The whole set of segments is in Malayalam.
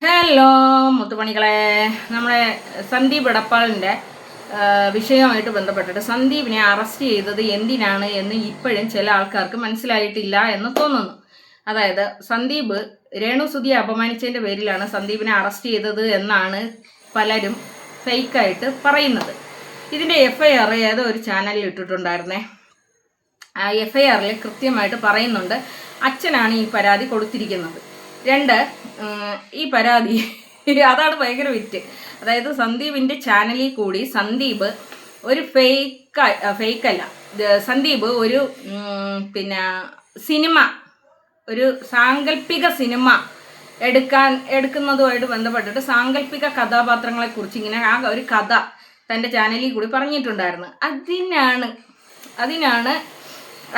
ഹലോ മുത്തുമണികളെ, നമ്മുടെ സന്ദീപ് എടപ്പാളിൻ്റെ വിഷയവുമായിട്ട് ബന്ധപ്പെട്ടിട്ട് സന്ദീപിനെ അറസ്റ്റ് ചെയ്തത് എന്തിനാണ് എന്ന് ഇപ്പോഴും ചില ആൾക്കാർക്ക് മനസ്സിലായിട്ടില്ല എന്ന് തോന്നുന്നു. അതായത് സന്ദീപ് രേണുസുധിയെ അപമാനിച്ചതിൻ്റെ പേരിലാണ് സന്ദീപിനെ അറസ്റ്റ് ചെയ്തത് എന്നാണ് പലരും ഫേക്കായിട്ട് പറയുന്നത്. ഇതിൻ്റെ FIR ഏതോ ഒരു ചാനലിൽ ഇട്ടിട്ടുണ്ടായിരുന്നേ. ആ FIRൽ കൃത്യമായിട്ട് പറയുന്നുണ്ട് അച്ഛനാണ് ഈ പരാതി കൊടുത്തിരിക്കുന്നത്. ഈ പരാതി അതാണ് ഭയങ്കര വിറ്റ്. അതായത് സന്ദീപിൻ്റെ ചാനലിൽ കൂടി സന്ദീപ് ഒരു ഫേക്കല്ല, സന്ദീപ് ഒരു സിനിമ, ഒരു സാങ്കല്പിക സിനിമ എടുക്കുന്നതുമായിട്ട് ബന്ധപ്പെട്ടിട്ട് സാങ്കല്പിക കഥാപാത്രങ്ങളെക്കുറിച്ച് ഇങ്ങനെ ആ ഒരു കഥ തൻ്റെ ചാനലിൽ കൂടി പറഞ്ഞിട്ടുണ്ടായിരുന്നു. അതിനാണ്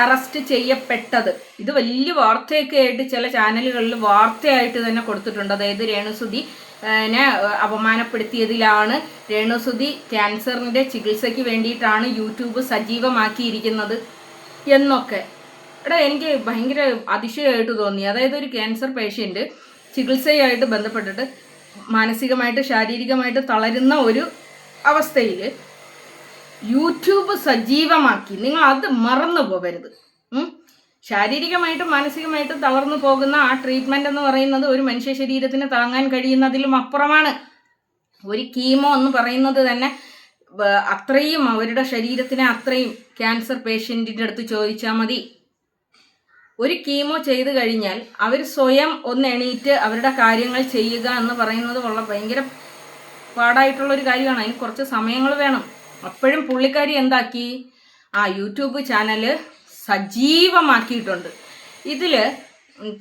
അറസ്റ്റ് ചെയ്യപ്പെട്ടത്. ഇത് വലിയ വാർത്തയൊക്കെ ആയിട്ട് ചില ചാനലുകളിൽ വാർത്തയായിട്ട് തന്നെ കൊടുത്തിട്ടുണ്ട്. അതായത് രേണുസുധിനെ അപമാനപ്പെടുത്തിയതിലാണ്, രേണുസുധി ക്യാൻസറിൻ്റെ ചികിത്സയ്ക്ക് വേണ്ടിയിട്ടാണ് യൂട്യൂബ് സജീവമാക്കിയിരിക്കുന്നത് എന്നൊക്കെ. എനിക്ക് ഭയങ്കര അതിശയമായിട്ട് തോന്നി. അതായത് ഒരു ക്യാൻസർ പേഷ്യൻ്റ് ചികിത്സയായിട്ട് ബന്ധപ്പെട്ടിട്ട് മാനസികമായിട്ട് ശാരീരികമായിട്ട് തളരുന്ന ഒരു അവസ്ഥയിൽ യൂട്യൂബ് സജീവമാക്കി. നിങ്ങൾ അത് മറന്നു പോകരുത്. ശാരീരികമായിട്ടും മാനസികമായിട്ടും തളർന്നു പോകുന്ന ആ ട്രീറ്റ്മെൻറ്റ് എന്ന് പറയുന്നത് ഒരു മനുഷ്യ ശരീരത്തിന് താങ്ങാൻ കഴിയുന്നതിലും അപ്പുറമാണ്. ഒരു കീമോ എന്ന് പറയുന്നത് തന്നെ അത്രയും അവരുടെ ശരീരത്തിനെ അത്രയും ക്യാൻസർ പേഷ്യൻറ്റിൻ്റെ അടുത്ത് ചോദിച്ചാൽ മതി. ഒരു കീമോ ചെയ്ത് കഴിഞ്ഞാൽ അവർ സ്വയം ഒന്ന് എണീറ്റ് അവരുടെ കാര്യങ്ങൾ ചെയ്യുക എന്ന് പറയുന്നത് ഭയങ്കര പാടായിട്ടുള്ളൊരു കാര്യമാണ്. അതിന് കുറച്ച് സമയങ്ങൾ വേണം. അപ്പോഴും പുള്ളിക്കാരി എന്താക്കി, ആ യൂട്യൂബ് ചാനൽ സജീവമാക്കിയിട്ടുണ്ട്. ഇതിൽ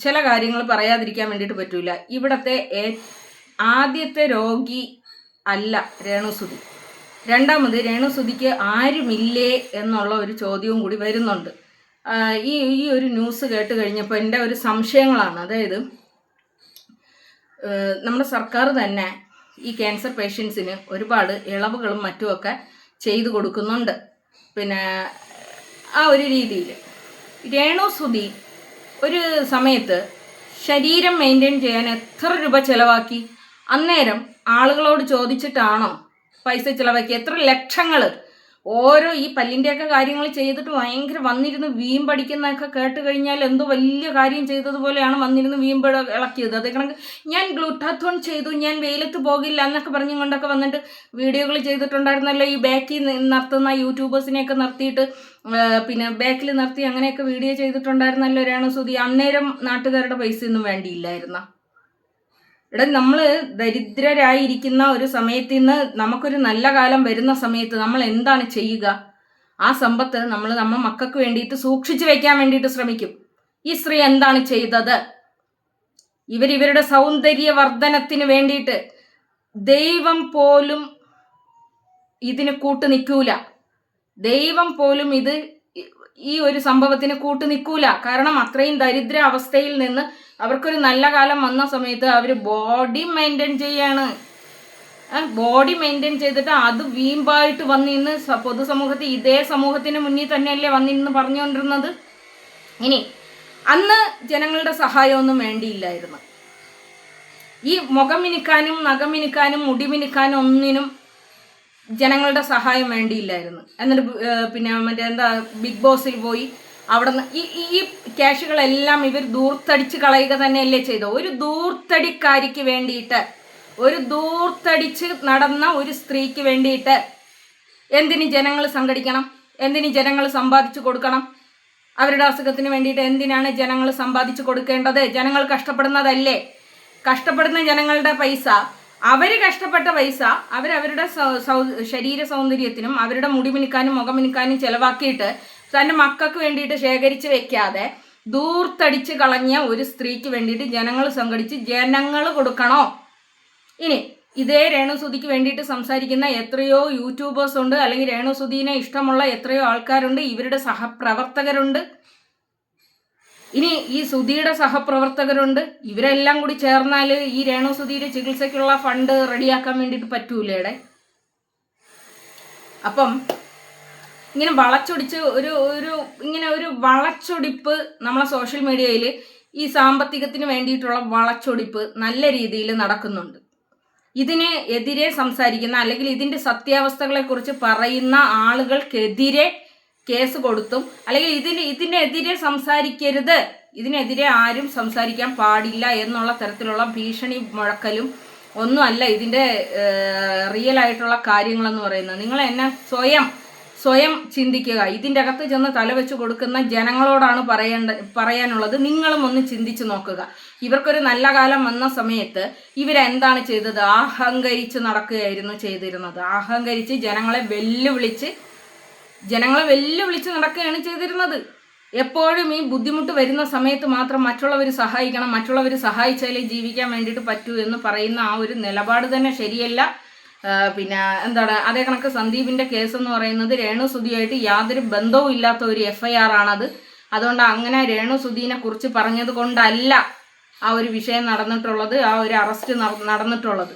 ചില കാര്യങ്ങൾ പറയാതിരിക്കാൻ വേണ്ടിയിട്ട് പറ്റില്ല. ഇവിടുത്തെ ആദ്യത്തെ രോഗി അല്ല രേണുസുധി. രണ്ടാമത് രേണുസുധിക്ക് ആരുമില്ലേ എന്നുള്ള ഒരു ചോദ്യവും കൂടി വരുന്നുണ്ട്. ഈ ഒരു ന്യൂസ് കേട്ട് കഴിഞ്ഞപ്പോൾ എൻ്റെ ഒരു സംശയങ്ങളാണ്. അതായത് നമ്മുടെ സർക്കാർ തന്നെ ഈ ക്യാൻസർ പേഷ്യൻസിന് ഒരുപാട് ഇളവുകളും മറ്റുമൊക്കെ ചെയ്തു കൊടുക്കുന്നുണ്ട്. ആ ഒരു രീതിയിൽ രേണുസുധി ഒരു സമയത്ത് ശരീരം മെയിൻറ്റെയിൻ ചെയ്യാൻ എത്ര രൂപ ചിലവാക്കി? അന്നേരം ആളുകളോട് ചോദിച്ചിട്ടാണോ പൈസ ചിലവാക്കി? എത്ര ലക്ഷങ്ങൾ ഓരോ ഈ പല്ലിൻ്റെയൊക്കെ കാര്യങ്ങൾ ചെയ്തിട്ട് ഭയങ്കര വന്നിരുന്ന് വീമ്പടിക്കുന്നതൊക്കെ കേട്ട് കഴിഞ്ഞാൽ എന്തോ വലിയ കാര്യം ചെയ്തതുപോലെയാണ് വന്നിരുന്ന് വീമ്പ് ഇളക്കിയത്. അതേ കണക്ക് ഞാൻ ഗ്ലൂട്ടാത്തോൺ ചെയ്തു, ഞാൻ വെയിലത്ത് പോകില്ല എന്നൊക്കെ പറഞ്ഞുകൊണ്ടൊക്കെ വന്നിട്ട് വീഡിയോകൾ ചെയ്തിട്ടുണ്ടായിരുന്നല്ലോ. ഈ ബാക്കിൽ നിർത്തുന്ന യൂട്യൂബേഴ്സിനെയൊക്കെ നിർത്തിയിട്ട് ബാക്കിൽ നിർത്തി അങ്ങനെയൊക്കെ വീഡിയോ ചെയ്തിട്ടുണ്ടായിരുന്നല്ലോ രേണുസുധി. അന്നേരം നാട്ടുകാരുടെ പൈസയൊന്നും വേണ്ടിയില്ലായിരുന്ന? നമ്മൾ ദരിദ്രരായിരിക്കുന്ന ഒരു സമയത്ത് നിന്ന് നമുക്കൊരു നല്ല കാലം വരുന്ന സമയത്ത് നമ്മൾ എന്താണ് ചെയ്യുക? ആ സമ്പത്ത് നമ്മുടെ മക്കൾക്ക് വേണ്ടിയിട്ട് സൂക്ഷിച്ചു വെക്കാൻ വേണ്ടിയിട്ട് ശ്രമിക്കും. ഈ സ്ത്രീ എന്താണ് ചെയ്തത്? ഇവരുടെ സൗന്ദര്യവർദ്ധനത്തിന് വേണ്ടിയിട്ട് ദൈവം പോലും ഇതിന് കൂട്ടു നിൽക്കൂല. ദൈവം പോലും ഈ ഒരു സംഭവത്തിന് കൂട്ടു നിൽക്കൂല. കാരണം അത്രയും ദരിദ്ര അവസ്ഥയിൽ നിന്ന് അവർക്കൊരു നല്ല കാലം വന്ന സമയത്ത് അവർ ബോഡി മെയിൻറ്റെയിൻ ചെയ്യാണ്. ബോഡി മെയിൻറ്റെയിൻ ചെയ്തിട്ട് അത് വീമ്പായിട്ട് വന്നിന്ന് പൊതുസമൂഹത്തിൽ ഇതേ സമൂഹത്തിന് മുന്നിൽ തന്നെയല്ലേ വന്നിന്ന് പറഞ്ഞുകൊണ്ടിരുന്നത്. ഇനി അന്ന് ജനങ്ങളുടെ സഹായമൊന്നും വേണ്ടിയില്ലായിരുന്നു. ഈ മുഖം മിനുക്കാനും നഖം മിനുക്കാനും മുടി മിനുക്കാനും ഒന്നിനും ജനങ്ങളുടെ സഹായം വേണ്ടിയില്ലായിരുന്നു. എന്നിട്ട് ബിഗ് ബോസിൽ പോയി അവിടെ നിന്ന് ഈ ക്യാഷുകളെല്ലാം ഇവർ ദൂർത്തടിച്ച് കളയുക തന്നെയല്ലേ ചെയ്തത്. ഒരു ദൂർത്തടിക്കാരിക്ക് വേണ്ടിയിട്ട്, ഒരു ദൂർത്തടിച്ച് നടന്ന ഒരു സ്ത്രീക്ക് വേണ്ടിയിട്ട് എന്തിന് ജനങ്ങൾ സംഘടിക്കണം? എന്തിന് ജനങ്ങൾ സമ്പാദിച്ചു കൊടുക്കണം? അവരുടെ അസുഖത്തിന് വേണ്ടിയിട്ട് എന്തിനാണ് ജനങ്ങൾ സമ്പാദിച്ചു കൊടുക്കേണ്ടത്? ജനങ്ങൾ കഷ്ടപ്പെടുന്നതല്ലേ? കഷ്ടപ്പെടുന്ന ജനങ്ങളുടെ പൈസ, അവർ കഷ്ടപ്പെട്ട പൈസ അവരവരുടെ ശരീര സൗന്ദര്യത്തിനും അവരുടെ മുടി മിനുക്കാനും മുഖം മിനുക്കാനും ചിലവാക്കിയിട്ട് തൻ്റെ മക്കൾക്ക് വേണ്ടിയിട്ട് ശേഖരിച്ച് വെക്കാതെ ദൂർത്തടിച്ച് കളഞ്ഞ ഒരു സ്ത്രീക്ക് വേണ്ടിയിട്ട് ജനങ്ങൾ സംഘടിച്ച് ജനങ്ങൾ കൊടുക്കണോ? ഇനി ഇതേ രേണുസുധിക്ക് വേണ്ടിയിട്ട് സംസാരിക്കുന്ന എത്രയോ യൂട്യൂബേഴ്സ് ഉണ്ട്, അല്ലെങ്കിൽ രേണുസുധീനെ ഇഷ്ടമുള്ള എത്രയോ ആൾക്കാരുണ്ട്, ഇവരുടെ സഹപ്രവർത്തകരുണ്ട്. ഇനി ഈ സുധിയുടെ സഹപ്രവർത്തകരുണ്ട്. ഇവരെല്ലാം കൂടി ചേർന്നാൽ ഈ രേണുസുധിയുടെ ചികിത്സയ്ക്കുള്ള ഫണ്ട് റെഡിയാക്കാൻ വേണ്ടിയിട്ട് പറ്റൂലേടെ. അപ്പം ഇങ്ങനെ വളച്ചൊടിച്ച് ഒരു വളച്ചൊടിപ്പ് നമ്മളെ സോഷ്യൽ മീഡിയയിൽ ഈ സാമ്പത്തികത്തിന് വേണ്ടിയിട്ടുള്ള വളച്ചൊടിപ്പ് നല്ല രീതിയിൽ നടക്കുന്നുണ്ട്. ഇതിന് എതിരെ സംസാരിക്കുന്ന അല്ലെങ്കിൽ ഇതിൻ്റെ സത്യാവസ്ഥകളെക്കുറിച്ച് പറയുന്ന ആളുകൾക്കെതിരെ കേസ് കൊടുത്തും അല്ലെങ്കിൽ ഇതിനെതിരെ സംസാരിക്കരുത്, ഇതിനെതിരെ ആരും സംസാരിക്കാൻ പാടില്ല എന്നുള്ള തരത്തിലുള്ള ഭീഷണി മുഴക്കലും ഒന്നുമല്ല ഇതിൻ്റെ റിയൽ ആയിട്ടുള്ള കാര്യങ്ങളെന്ന് പറയുന്നത്. നിങ്ങൾ എന്നെ സ്വയം ചിന്തിക്കുക. ഇതിൻ്റെ അകത്ത് ചെന്ന് തലവെച്ച് കൊടുക്കുന്ന ജനങ്ങളോടാണ് പറയാനുള്ളത്. നിങ്ങളും ഒന്ന് ചിന്തിച്ച് നോക്കുക. ഇവർക്കൊരു നല്ല കാലം വന്ന സമയത്ത് ഇവരെന്താണ് ചെയ്തത്? അഹങ്കരിച്ച് നടക്കുകയായിരുന്നു ചെയ്തിരുന്നത്. അഹങ്കരിച്ച് ജനങ്ങളെ വെല്ലുവിളിച്ച് നടക്കുകയാണ് ചെയ്തിരുന്നത്. എപ്പോഴും ഈ ബുദ്ധിമുട്ട് വരുന്ന സമയത്ത് മാത്രം മറ്റുള്ളവർ സഹായിക്കണം, മറ്റുള്ളവർ സഹായിച്ചാലേ ജീവിക്കാൻ വേണ്ടിയിട്ട് പറ്റൂ എന്ന് പറയുന്ന ആ ഒരു നിലപാട് തന്നെ ശരിയല്ല. പിന്നെ എന്താണ്, അതേ കണക്ക് സന്ദീപിൻ്റെ കേസെന്ന് പറയുന്നത് രേണുസുധിയായിട്ട് യാതൊരു ബന്ധവും ഇല്ലാത്ത ഒരു FIR ആണത്. അതുകൊണ്ട് അങ്ങനെ രേണുസുധീനെ കുറിച്ച് പറഞ്ഞത് കൊണ്ടല്ല ആ ഒരു വിഷയം നടന്നിട്ടുള്ളത്, ആ ഒരു അറസ്റ്റ് നടന്നിട്ടുള്ളത്.